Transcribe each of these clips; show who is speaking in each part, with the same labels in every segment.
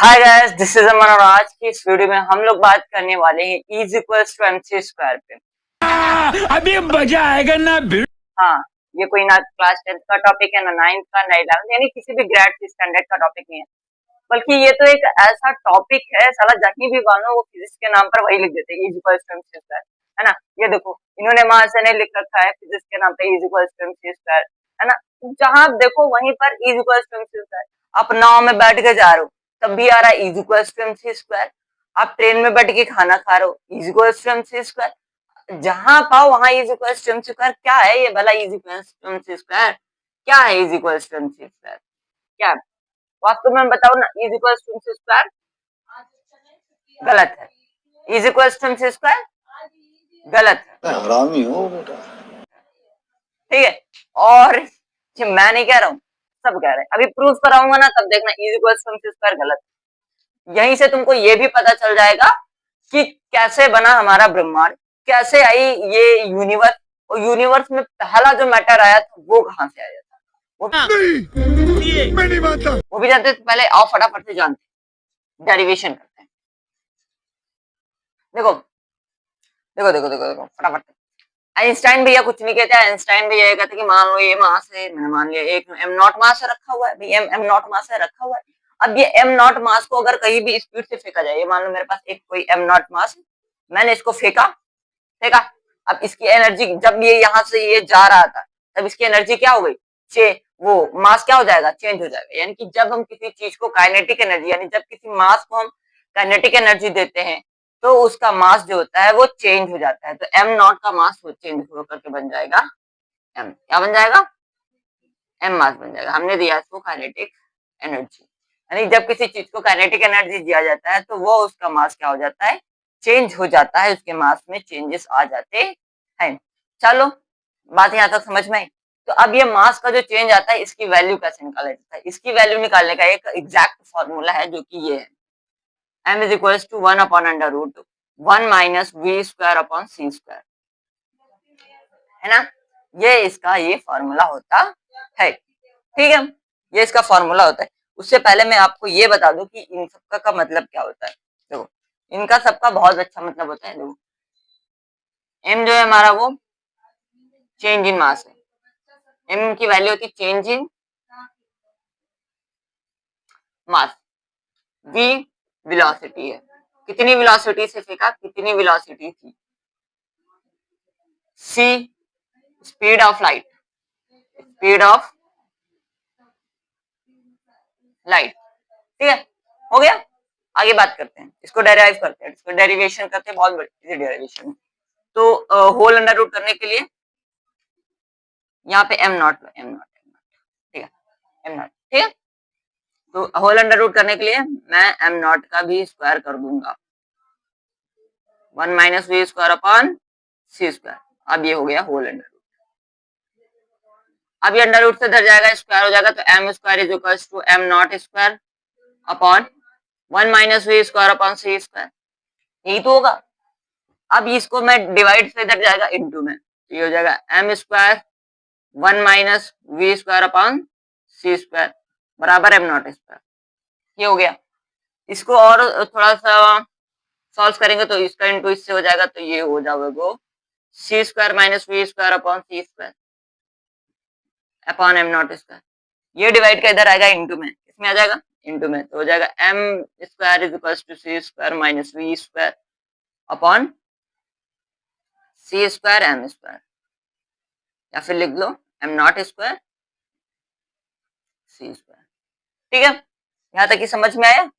Speaker 1: Hi guys, this is अमन और आज की इस वीडियो में हम लोग बात करने वाले हैं is equals to MC square पे।
Speaker 2: अभी मजा आएगा ना।
Speaker 1: हाँ, ये कोई ना क्लास 10th का टॉपिक है, ना 9th का, ना 11th, यानी किसी भी ग्रेड स्टैंडर्ड का टॉपिक नहीं है, बल्कि ये तो एक ऐसा टॉपिक है, साला जहीं भी मानो वो फिजिक्स के नाम पर वही लिख देते हैं, is equals to MC square, है ना। ये देखो, इन्होंने वहां से नहीं लिख रखा है फिजिक्स के नाम पे is equals to MC square, है ना। जहां आप देखो वहीं पर is equals to MC square. आप नाव में बैठ के जा रहे हो तब भी आ रहा है is equals to MC square. आप ट्रेन में बैठ के खाना खा रहे हो, is equals to MC square. जहां पाओ वहां is equals to MC square. क्या है ये भला is equals to MC square? क्या है is equals to MC square? क्या है? वास्तव में बताओ ना, is equals to MC square गलत है। Is equals to MC square गलत है।
Speaker 3: हरामी हो बेटा।
Speaker 1: ठीक है, और मैं नहीं कह रहा हूँ, सब कह रहे हैं। अभी प्रूफ कराऊंगा ना, तब देखना is equals to MC square गलत है। यहीं से तुमको ये भी पता चल जाएगा कि कैसे बना हमारा ब्रह्मांड, कैसे आई ये यूनिवर्स, और यूनिवर्स में पहला जो मैटर आया था वो कहां से आया था, वो
Speaker 2: नहीं, मैं नहीं मानता।
Speaker 1: वो भी जानते थे। पहले आओ फटाफट से जानते, डेरिवेशन करते हैं। देखो देखो देखो देखो देखो फटाफट। आइंस्टाइन भैया कुछ नहीं कहते। आइंस्टाइन भैया ये कहते कि मान लो ये मास है, मैंने मान लिया एक एम नॉट मास रखा हुआ है, भाई एम नॉट मास है रखा हुआ है। अब ये एम नॉट मास को अगर कहीं भी स्पीड से फेंका जाए, ये मान लो मेरे पास एक कोई एम नॉट मास है, मैंने इसको फेंका फेंका। अब इसकी एनर्जी, जब ये यहाँ से ये जा रहा था तब इसकी एनर्जी क्या हो गई, वो मास क्या हो जाएगा, चेंज हो जाएगा। यानी कि जब हम किसी चीज को काइनेटिक एनर्जी, यानी जब किसी मास को हम काइनेटिक एनर्जी देते हैं तो उसका मास जो होता है वो चेंज हो जाता है। तो एम नॉट का मास वो चेंज हो करके बन जाएगा एम, क्या बन जाएगा, एम मास बन जाएगा। हमने दिया इसको काइनेटिक एनर्जी। यानी जब किसी चीज को काइनेटिक एनर्जी दिया जाता है तो वो उसका मास क्या हो जाता है, चेंज हो जाता है, उसके मास में चेंजेस आ जाते हैं। चलो, बात यहाँ तक समझ में आई। तो अब ये मास का जो चेंज आता है, इसकी वैल्यू कैसे निकाला जाता है? इसकी वैल्यू निकालने का एक एग्जैक्ट फॉर्मूला है, जो कि ये है m is equals to 1 upon under root 1 minus v square upon c square, है ना। ये इसका ये फॉर्मूला होता है, ठीक है, ये इसका फॉर्मूला होता है। उससे पहले मैं आपको ये बता दूं कि इन सबका का मतलब क्या होता है। देखो, इनका सबका बहुत अच्छा मतलब होता है। देखो, m जो है हमारा वो चेंज इन मास है, m की वैल्यू होती है चेंज इन मास, v वेलोसिटी है, कितनी वेलोसिटी से फेंका, कितनी वेलोसिटी थी, c speed of light, speed of light, ठीक है, हो गया। आगे बात करते हैं, इसको डेराइव करते हैं, इसको डेरिवेशन करते हैं, बहुत बड़ी डेरिवेशन। तो होल अंडर रूट करने के लिए यहाँ पे एम नॉट, ठीक है, एम नॉट, ठीक है। तो होल अंडर रूट करने के लिए मैं एम नॉट का भी स्क्वायर कर दूंगा, 1 minus we square upon C square. अब ये हो गया होल अंडर रूट। अब ये अंडर रूट से इधर जाएगा, स्क्वायर हो जाएगा, तो M square is equal to M not square upon 1 minus we square upon C square, यही तो होगा। अब इसको मैं डिवाइड से इधर जाएगा इनटू में, तो ये हो जाएगा M square 1 minus we square upon C square बराबर एम नॉट स्क्वायर, ये हो गया। इसको और थोड़ा सा सॉल्व करेंगे तो इसका इनटू इससे हो जाएगा, तो ये हो जाएगा c square minus we square upon C square upon m not square. ये डिवाइड का इधर आएगा इनटू में, इसमें आ जाएगा इनटू में, तो हो जाएगा M square is equal to c square minus we square upon C square m square, या फिर लिख लो m not square C square, ठीक है। यहां तक ही समझ में आया।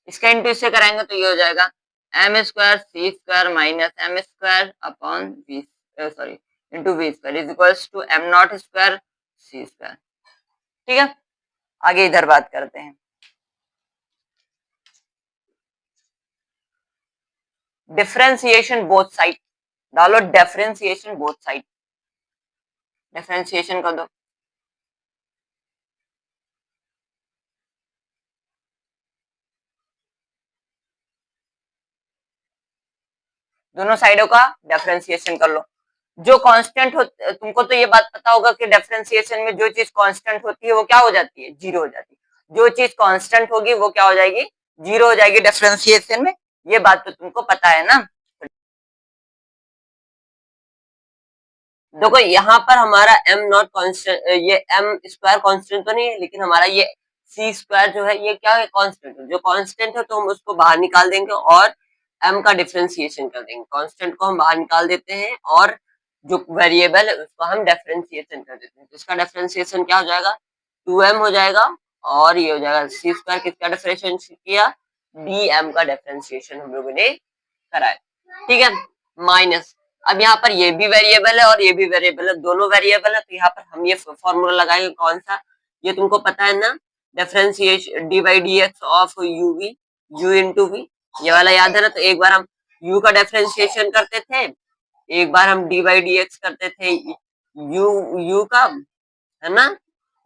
Speaker 1: इसका इंटू इससे कराएंगे तो ये हो जाएगा M square C square minus M square upon V, sorry, into V square is equal to M not square C square, ठीक है। आगे इधर बात करते हैं, डिफरेंशिएशन बोथ साइड डालो, डिफरेंशिएशन बोथ साइड, डिफरेंशिएशन कर दो। दोनों साइडों का डिफरेंशिएशन कर लो। जो कांस्टेंट हो, तुमको तो ये बात पता होगा कि डिफरेंशिएशन में जो चीज कांस्टेंट होती है वो क्या हो जाती है, जीरो हो जाती है। जो चीज कांस्टेंट होगी वो क्या हो जाएगी, जीरो हो जाएगी डिफरेंशिएशन में। ये बात तो तुमको पता है ना। देखो यहाँ पर हमारा एम नॉट कॉन्स्टेंट, ये एम स्क्वायर कॉन्स्टेंट तो नहीं है, लेकिन हमारा ये सी स्क्वायर जो है ये क्या है, कॉन्स्टेंट है। जो कॉन्स्टेंट है तो हम उसको बाहर निकाल देंगे और एम का डिफरेंशिएशन कर देंगे। कॉन्स्टेंट को हम बाहर निकाल देते हैं और जो वेरिएबल है उसको हम डिफरेंशिएशन कर देते हैं। तो इसका डिफरेंशिएशन क्या हो जाएगा, 2m हो जाएगा, और ये हो जाएगा सी स्क्वायर किसका डिफरेंशिएशन किया, डी एम का डिफरेंशिएशन हम लोगों ने कराया, ठीक है। माइनस, अब यहाँ पर ये भी वेरिएबल है और ये भी वेरिएबल है, दोनों वेरिएबल है, तो यहाँ पर हम ये फॉर्मूला लगाएंगे कौन सा, ये तुमको पता है ना, differentiation D by D X of U V, U into V, ये वाला याद है ना। तो एक बार हम u का डिफरेंशिएशन करते थे, एक बार हम डी बाई डी एक्स करते थे u का, है ना,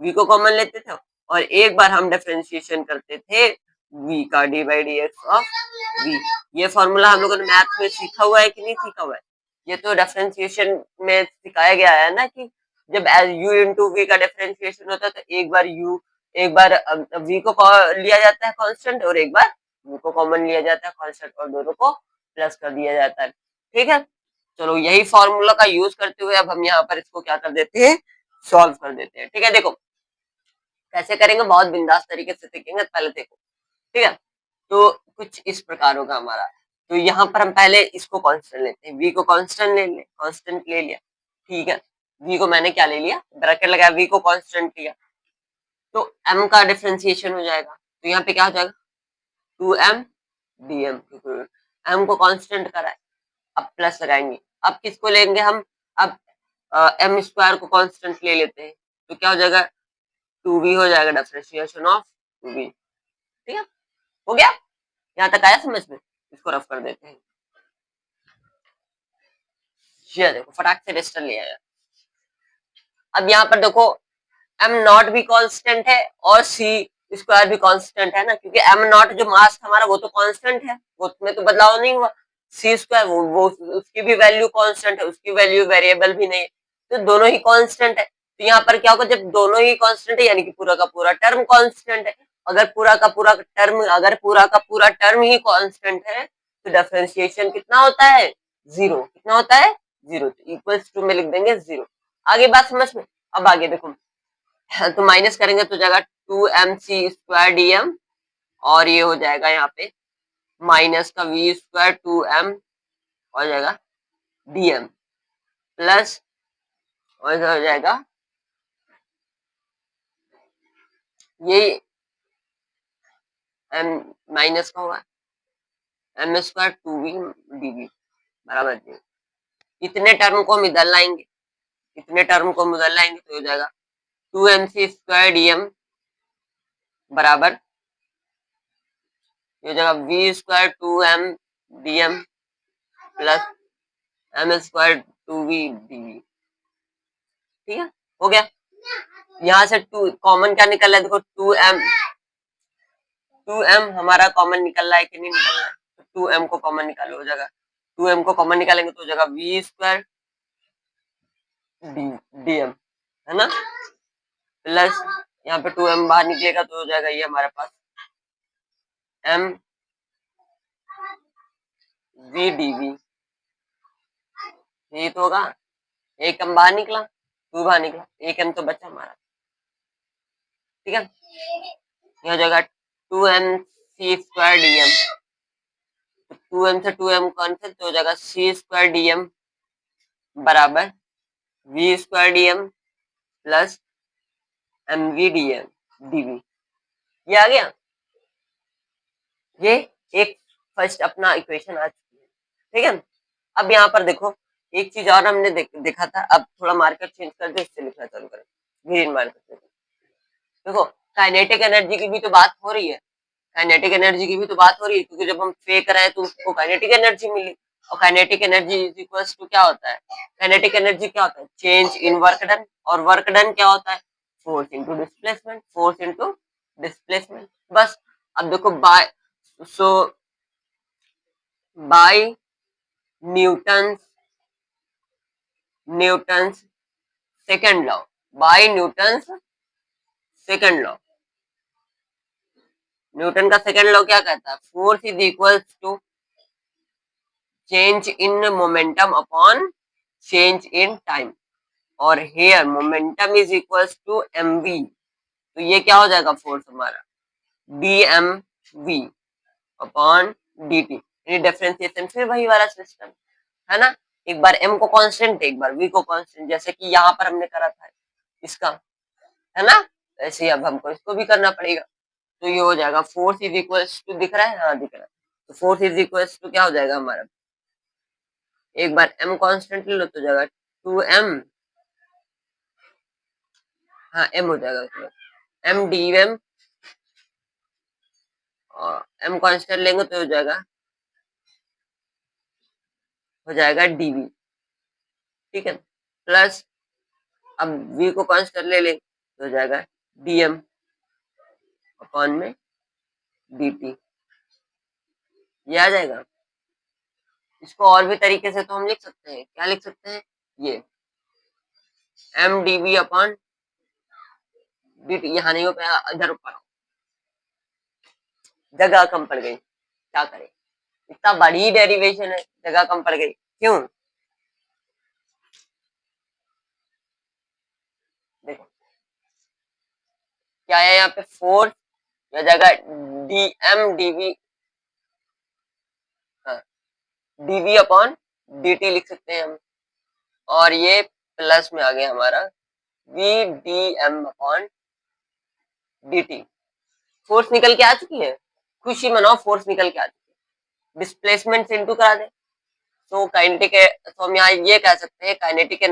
Speaker 1: v को कॉमन लेते थे, और एक बार हम डिफरेंशिएशन करते थे v का D by D X of v। ये फॉर्मूला हम लोगों ने मैथ में सीखा हुआ है कि नहीं सीखा हुआ है, ये तो डिफरेंशिएशन में सिखाया गया है ना, कि जब u इंटू वी का डिफरेंशिएशन होता है तो एक बार v को लिया जाता है कांस्टेंट, और एक बार v को कॉमन लिया जाता है कांस्टेंट, और दोनों को प्लस कर दिया जाता है, ठीक है। चलो यही फॉर्मूला का यूज करते हुए अब हम यहाँ पर इसको क्या कर देते हैं, सॉल्व कर देते हैं, ठीक है। देखो कैसे करेंगे, बहुत बिंदास तरीके से सीखेंगे, पहले देखो, ठीक है। तो कुछ इस प्रकार होगा हमारा, तो यहाँ पर हम पहले इसको कांस्टेंट लेते हैं, v को कांस्टेंट कांस्टेंट ले लिया, ठीक है। v को मैंने क्या ले लिया, ब्रैकेट लगाया, v को कांस्टेंट लिया, तो m का डिफरेंशिएशन हो जाएगा, तो यहाँ पे क्या हो जाएगा 2m dm, m को कांस्टेंट करा है, अब प्लस लगाएंगे, अब किसको लेंगे हम, अब m स्क्वायर को कांस्टेंट ले लेते हैं, तो क्या हो जाएगा 2v हो जाएगा डिफरेंशिएशन ऑफ 2v, ठीक है। हो गया, यहाँ तक आया समझ में, इसको रफ कर देते हैं। ये देखो फटाक से रेस्टर ले आया। अब यहाँ पर देखो एम नॉट भी कांस्टेंट है और सी स्क्वायर भी कांस्टेंट है ना, क्योंकि एम नॉट जो मास हमारा वो तो कांस्टेंट है, वो उसमें तो बदलाव नहीं हुआ। सी स्क्वायर वो उसकी भी वैल्यू कांस्टेंट है, उसकी वैल्यू वेरिएबल भी नहीं है, तो दोनों ही कांस्टेंट है। तो यहाँ पर क्या होगा, जब दोनों ही कांस्टेंट है यानी कि पूरा का पूरा टर्म कांस्टेंट है। अगर पूरा का पूरा टर्म ही कांस्टेंट है तो डिफरेंशिएशन कितना होता है, जीरो। कितना होता है, जीरो। तो इक्वल्स टू में लिख देंगे जीरो। आगे बात समझ में। अब आगे देखो, तो माइनस करेंगे तो जाएगा 2mc स्क्वायर dm, और ये हो जाएगा यहाँ पे माइनस का v स्क्वायर 2m हो जाएगा dm, प्लस और हो जाएगा ये m माइनस का होगा m स्क्वायर 2v dv बराबर जी। इतने टर्म को हम इधर लाएंगे, तो हो जाएगा 2mc स्क्वायर dm बराबर, ये हो जाएगा v square 2m dm plus m square 2v dv, ठीक है। हो गया, यहाँ से टू कॉमन क्या निकल रहा है, देखो 2m हमारा कॉमन निकल रहा है कि नहीं निकल रहा है, तो 2m को कॉमन निकालो, हो जाएगा 2m को कॉमन निकालेंगे तो हो जाएगा v स्क्वायर dm, है ना, प्लस यहाँ पे 2m बाहर निकलेगा तो हो जाएगा ये हमारे पास m v dv, ये तो होगा, एक m बाहर निकला, 2 बाहर निकला, एक m तो बचा हमारा, ठीक है। ये हो जाएगा 2mc स्क्वायर dm, 2m से 2m कैंसिल तो हो जाएगा c स्क्वायर dm बराबर v square dm plus mv dm dv। ये आ गया, ये एक फर्स्ट अपना इक्वेशन आ चुकी है, ठीक है। अब यहाँ पर देखो एक चीज और हमने देखा था, अब थोड़ा मार्कर चेंज कर दे, इससे लिखना चालू करें, ग्रीन मार्कर। देखो काइनेटिक एनर्जी की भी तो बात हो रही है, क्योंकि जब हम फेंक रहे हैं तो उसको काइनेटिक एनर्जी मिली, और kinetic energy is equals to क्या होता है, काइनेटिक एनर्जी क्या होता है, चेंज इन वर्क डन, और वर्क डन क्या होता है, फोर्स इनटू डिस्प्लेसमेंट, बस। अब देखो by Newton's second law, Newton का सेकंड लॉ क्या कहता है? Force is equals to change in momentum upon change in time, और here momentum is equals to mv। तो ये क्या हो जाएगा फोर्स हमारा? dmv upon dt। ये डिफरेंशिएशन फिर वही वाला सिस्टम है ना, एक बार m को कांस्टेंट, एक बार v को कांस्टेंट, जैसे कि यहाँ पर हमने करा था इसका, है ना, ऐसे ही अब हमको इसको भी करना पड़ेगा। तो ये हो जाएगा फोर्स इज इक्वल्स टू, दिख रहा है? हाँ दिख रहा है। तो फोर्स इज इक्वल्स टू क्या हो जाएगा हमारा? एक बार m कांस्टेंट ले लो तो जाएगा 2m, हाँ m हो जाएगा, तो m dm, और m कांस्टेंट लेंगे तो हो जाएगा dv, ठीक है, प्लस अब v को कांस्टेंट ले लें तो हो जाएगा dm अपॉन में dt। ये आ जाएगा। इसको और भी तरीके से तो हम लिख सकते हैं, क्या लिख सकते हैं? ये m dv अपॉन dt, यहाँ नहीं हो पाया, इधर ऊपर जगह कम पड़ गई, क्या करें, इतना बड़ी डेरिवेशन है, जगह कम पड़ गई, क्यों? देखो क्या है यहाँ पे, फोर्स या जगह dm dv, हाँ dv अपॉन dt लिख सकते हैं हम, और ये प्लस में आ गया हमारा v dm upon dt। Force निकल के आ चुकी है, खुशी मनाओ, फोर्स निकल के आ चुकी है, डिस्प्लेसमेंट से इनटू करा दे। तो काइनेटिक, तो हम यहाँ ये कह सकते हैं kinetic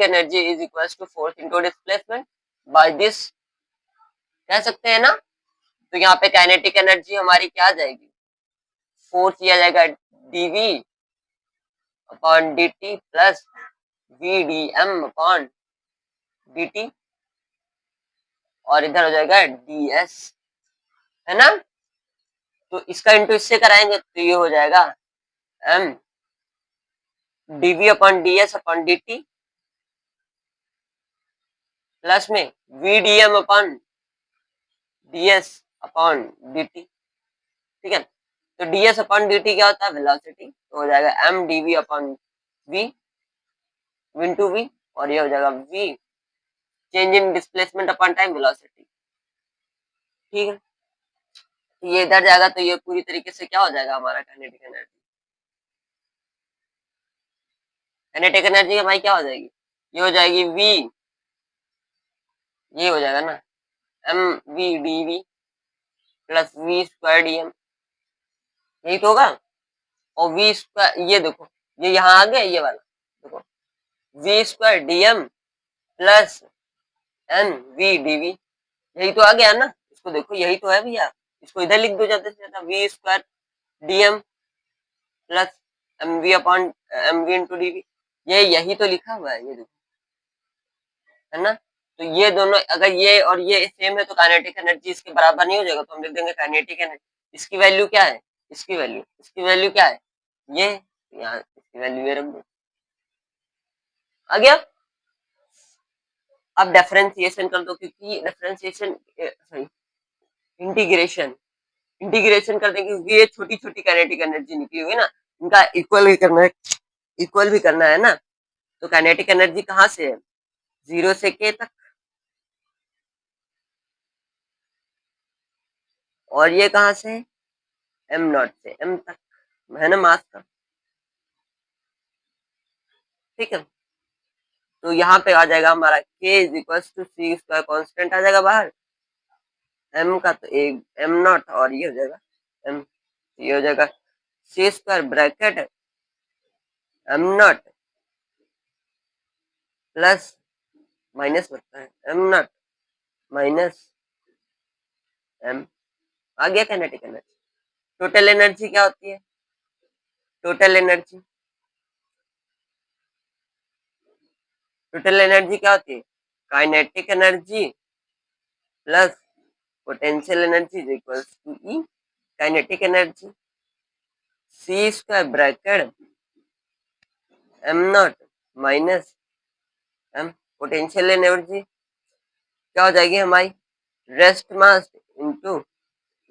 Speaker 1: energy is equals to force into displacement, by this कह सकते हैं ना। तो यहाँ पे काइनेटिक एनर्जी हमारी क्या आ जाएगी? फोर्स ये आ जाएगा dv upon dt plus v dm upon dt, और इधर हो जाएगा ds, है ना। तो इसका इंटू इससे कराएंगे तो ये हो जाएगा m dv upon ds upon dt plus में v dm upon ds upon dt, ठीक है। तो ds अपॉन dt क्या होता है? वेलोसिटी, तो हो जाएगा m dv upon v into v, और ये हो जाएगा v change in displacement upon time velocity, ठीक है। तो ये इधर जाएगा तो ये पूरी तरीके से क्या हो जाएगा हमारा काइनेटिक एनर्जी। काइनेटिक एनर्जी हमारी क्या हो जाएगी? ये हो जाएगी v, ये हो जाएगा ना m v dv plus v square dm, यही तो होगा। और v स्क्वायर, ये देखो ये यहाँ आ गया, ये वाला देखो v square dm plus n v dv, यही तो आ गया ना। इसको देखो यही तो है भैया, इसको इधर लिख दो ज्यादा से ज्यादा, v square dm plus mv upon mv into dv, ये यही तो लिखा हुआ है, ये देखो, है ना। तो ये दोनों अगर ये और ये सेम है तो काइनेटिक एनर्जी इसके बराबर नहीं हो जाएगा, तो हम लिख देंगे काइनेटिक एनर्जी, इसकी वैल्यू क्या है? इसकी वैल्यू क्या है? ये, यहाँ इसकी वैल्यू ये रख दो, आ गया। अब डिफरेंशिएशन कर दो, क्योंकि डिफरेंशिएशन सॉरी इंटीग्रेशन कर देंगे, क्योंकि ये छोटी छोटी काइनेटिक एनर्जी निकली हुई है ना, इनका इक्वल भी करना है ना। तो काइनेटिक एनर्जी कहाँ से है? 0 से k तक, और ये कहाँ से है? m0 से m तक, है ना, मास का, ठीक है। तो यहाँ पे आ जाएगा हमारा k is equal to c square, constant आ जाएगा बाहर m का, तो एक m0, और ये हो जाएगा m, ये हो जाएगा c square bracket m0 plus minus लगता है m0 माइनस m, आ गया काइनेटिक एनर्जी। टोटल एनर्जी क्या होती है? टोटल एनर्जी क्या होती है? Kinetic energy plus potential energy is equals to E kinetic energy C square bracket m0 minus m, potential energy क्या हो जाएगी हमारी? रेस्ट मास इनटू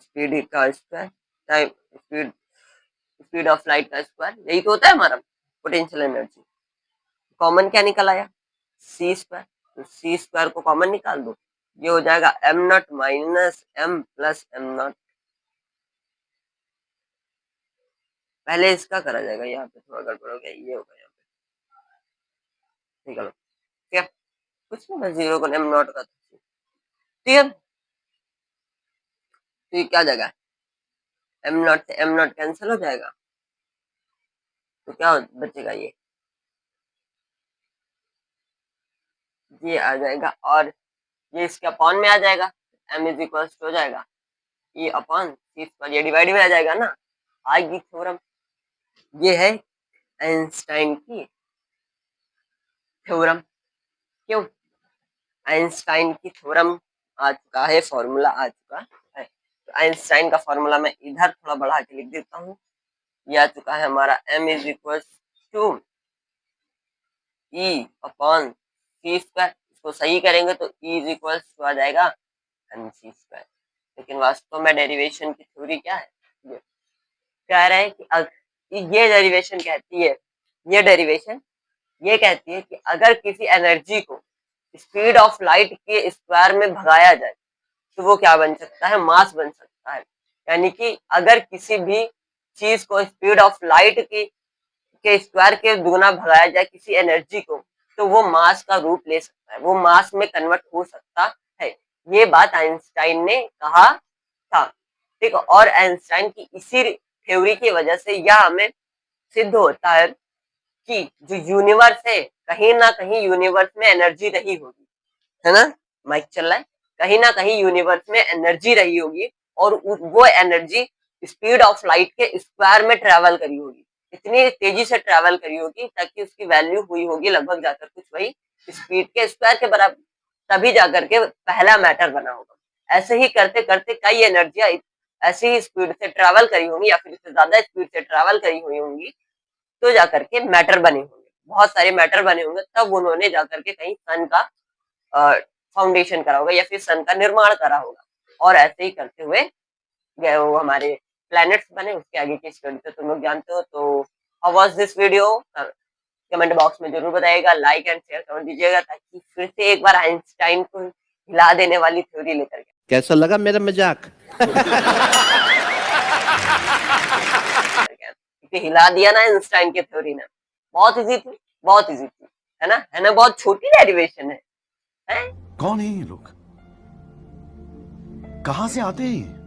Speaker 1: स्पीड का square time speed of light का स्क्वायर, यही तो होता है हमारा पोटेंशियल एनर्जी। कॉमन क्या निकल आया, सी स्क्वायर, तो सी स्क्वायर को कॉमन निकाल दो, ये हो जाएगा M not minus M plus M not. पहले इसका करा जाएगा, यहाँ पे थोड़ा गड़बड़ हो गया, ये होगा यहाँ पे, निकालो ठीक है, कुछ नहीं बस जीरो को एम नॉट का, ठीक है। तो ये क्या जगह, एम नॉट से एम नॉट कैंसिल हो जाएगा, तो क्या बचेगा, ये आ जाएगा, और ये इसके अपॉन में आ जाएगा, एम इज इक्वल हो जाएगा ये अपॉन सी स्क्वायर, ये डिवाइड में आ जाएगा ना, आएगी थ्योरम। ये है आइंस्टाइन की थ्योरम। क्यों, आइंस्टाइन की थ्योरम आ चुका है, फॉर्मूला आ चुका है। तो आइंस्टाइन का फॉर्मूला मैं इधर थोड़ा बढ़ा के लिख देता हूँ, ये आ चुका है हमारा m is equal to E upon C square. इसको सही करेंगे तो ई इज इक्वल टू आ जाएगा एम सी स्क्वायर। लेकिन वास्तव में डेरिवेशन की थ्योरी क्या है, ये कह रहा है कि ये डेरिवेशन कहती है, ये डेरिवेशन ये कहती है कि अगर किसी एनर्जी को स्पीड ऑफ लाइट के स्क्वायर में भगाया जाए तो वो क्या बन सकता है, मास बन सकता है। यानी कि अगर किसी भी चीज को स्पीड ऑफ लाइट के स्क्वायर के दुगना भगाया जाए किसी एनर्जी को, तो वो मास का रूप ले सकता है, वो मास में कन्वर्ट हो सकता है। ये बात आइंस्टाइन ने कहा था, ठीक है। और आइंस्टाइन की इसी थ्योरी की वजह से यह हमें सिद्ध होता है कि जो यूनिवर्स है, कहीं ना कहीं यूनिवर्स में एनर्जी रही होगी, है ना, माइक चल रहा है, कहीं ना कहीं यूनिवर्स में एनर्जी रही होगी, और वो एनर्जी स्पीड ऑफ लाइट के स्क्वायर में ट्रेवल करी होगी, इतनी तेजी से ट्रेवल करी होगी ताकि उसकी वैल्यू हुई होगी लगभग जाकर कुछ वही स्पीड के स्क्वायर के बराबर, तभी जाकर के पहला मैटर बना होगा। ऐसे ही करते करते कई एनर्जियां ऐसी ही स्पीड से ट्रेवल करी होंगी या फिर इससे ज्यादा स्पीड से ट्रेवल करी हुई होंगी, तो जाकर के मैटर बने होंगे, बहुत सारे मैटर बने होंगे, तब उन्होंने जाकर के कहीं सन का फाउंडेशन करा होगा या फिर सन का निर्माण करा होगा, और ऐसे ही करते हुए गए वो हमारे प्लैनेट्स बने। उसके आगे की स्टोरी तो तुम लोग जानते हो। तो how was this video, comment box में जरूर बताइएगा, लाइक एंड शेयर कर दीजिएगा, ताकि फिर से एक बार आइंस्टाइन को हिला देने वाली थ्योरी लेकर के।
Speaker 3: कैसा लगा मेरा मजाक?
Speaker 1: हिला दिया ना आइंस्टाइन की थ्योरी ने, बहुत इजी थी, बहुत इजी थी, है ना, बहुत छोटी डेरिवेशन है?
Speaker 4: कौन है ये लोग, कहां से आते हैं?